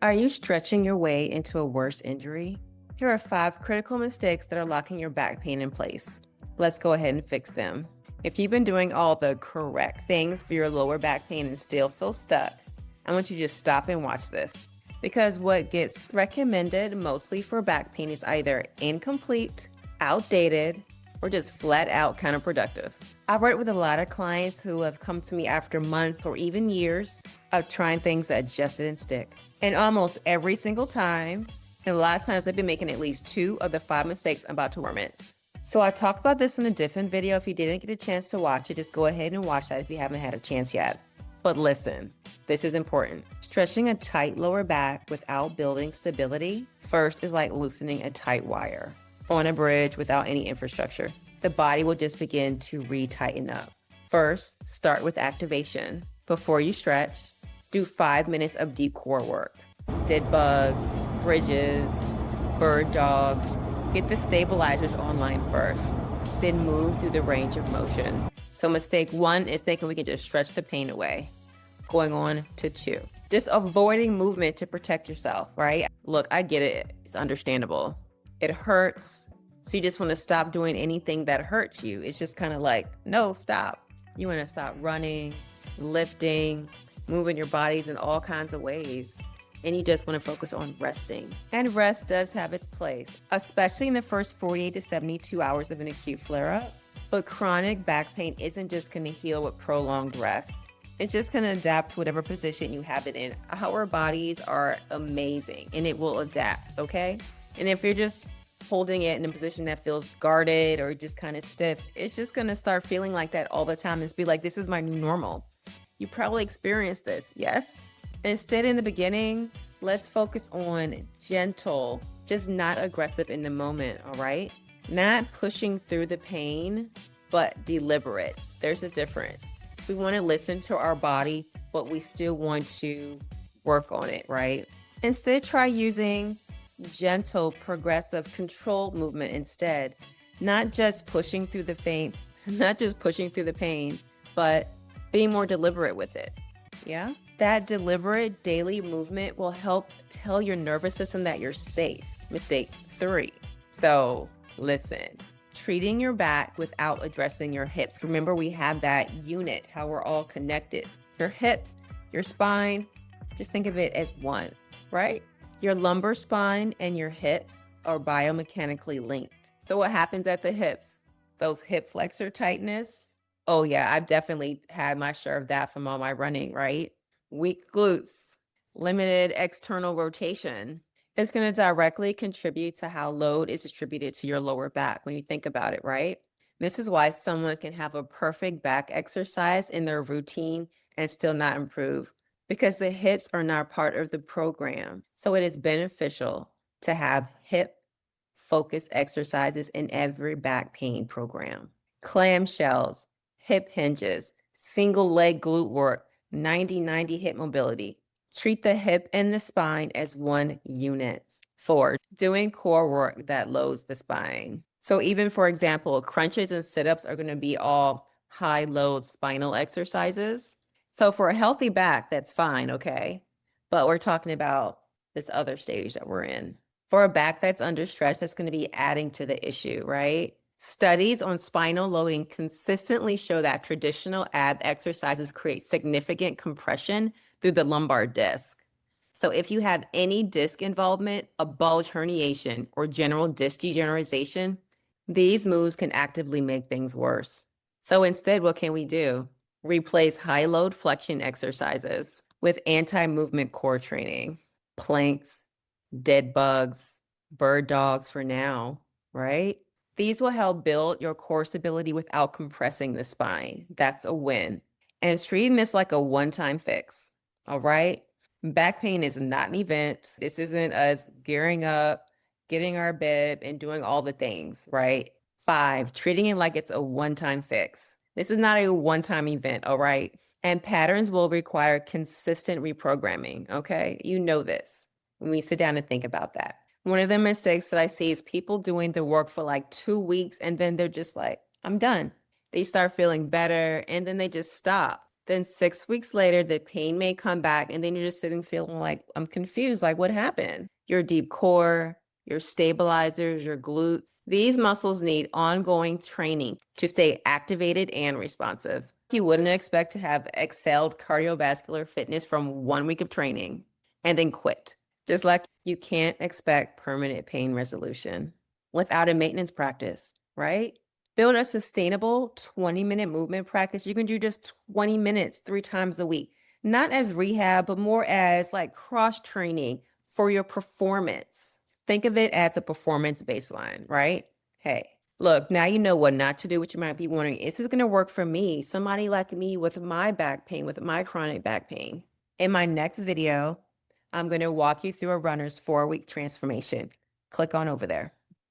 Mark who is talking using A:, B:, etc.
A: Are you stretching your way into a worse injury? Here are 5 critical mistakes that are locking your back pain in place. Let's go ahead and fix them. If you've been doing all the correct things for your lower back pain and still feel stuck, I want you to just stop and watch this. Because what gets recommended mostly for back pain is either incomplete, outdated, or just flat out counterproductive. I've worked with a lot of clients who have come to me after months or even years of trying things that just didn't stick. And almost every single time, and a lot of times they've been making at least 2 of the 5 mistakes I'm about to warrant. So I talked about this in a different video. If you didn't get a chance to watch it, just go ahead and watch that if you haven't had a chance yet. But listen, this is important. Stretching a tight lower back without building stability first is like loosening a tight wire on a bridge without any infrastructure. The body will just begin to re-tighten up. First, start with activation. Before you stretch, do 5 minutes of deep core work. Dead bugs, bridges, bird dogs. Get the stabilizers online first, then move through the range of motion. So mistake 1 is thinking we can just stretch the pain away. Going on to 2, just avoiding movement to protect yourself, right? Look, I get it. It's understandable. It hurts. So you just want to stop doing anything that hurts you. It's just kind of like, no, stop. You want to stop running, lifting, moving your bodies in all kinds of ways. And you just want to focus on resting. And rest does have its place, especially in the first 48 to 72 hours of an acute flare-up. But chronic back pain isn't just going to heal with prolonged rest. It's just going to adapt to whatever position you have it in. Our bodies are amazing and it will adapt, okay? And if you're just holding it in a position that feels guarded or just kind of stiff, it's just going to start feeling like that all the time and be like, this is my new normal. You probably experienced this, yes? Instead, in the beginning, let's focus on gentle, just not aggressive in the moment, all right? Not pushing through the pain, but deliberate. There's a difference. We want to listen to our body, but we still want to work on it, right? Instead, try using gentle, progressive, controlled movement instead. Not just pushing through the pain, but being more deliberate with it. Yeah? That deliberate daily movement will help tell your nervous system that you're safe. Mistake 3. So listen, treating your back without addressing your hips. Remember, we have that unit, how we're all connected. Your hips, your spine, just think of it as one, right? Your lumbar spine and your hips are biomechanically linked. So what happens at the hips? Those hip flexor tightness. Oh yeah, I've definitely had my share of that from all my running, right? Weak glutes, limited external rotation. It's going to directly contribute to how load is distributed to your lower back when you think about it, right? This is why someone can have a perfect back exercise in their routine and still not improve, because the hips are not part of the program. So it is beneficial to have hip focused exercises in every back pain program. Clamshells, hip hinges, single leg glute work, 90-90 hip mobility. Treat the hip and the spine as one unit. 4, doing core work that loads the spine. So even, for example, crunches and sit-ups are going to be all high load spinal exercises. So for a healthy back, that's fine, okay? But we're talking about this other stage that we're in. For a back that's under stress, that's going to be adding to the issue, right? Studies on spinal loading consistently show that traditional ab exercises create significant compression through the lumbar disc. So if you have any disc involvement, a bulge herniation, or general disc degeneration, these moves can actively make things worse. So instead, what can we do? Replace high load flexion exercises with anti-movement core training, planks, dead bugs, bird dogs for now, right? These will help build your core stability without compressing the spine. That's a win. And treating this like a one-time fix, all right? Back pain is not an event. This isn't us gearing up, getting our bib, and doing all the things, right? 5, treating it like it's a one-time fix. This is not a one-time event, all right? And patterns will require consistent reprogramming, okay? You know this when we sit down and think about that. One of the mistakes that I see is people doing the work for like 2 weeks and then they're just like, I'm done. They start feeling better and then they just stop. Then 6 weeks later, the pain may come back, and then you're just sitting feeling like, I'm confused. Like, what happened? Your deep core, your stabilizers, your glutes, these muscles need ongoing training to stay activated and responsive. You wouldn't expect to have excelled cardiovascular fitness from 1 week of training and then quit. Just like you can't expect permanent pain resolution without a maintenance practice, right? Build a sustainable 20-minute movement practice. You can do just 20 minutes 3 times a week, not as rehab, but more as like cross training for your performance. Think of it as a performance baseline, right? Hey, look, now you know what not to do, what you might be wondering, is this going to work for me? Somebody like me with my back pain, with my chronic back pain. In my next video, I'm going to walk you through a runner's 4-week transformation. Click on over there.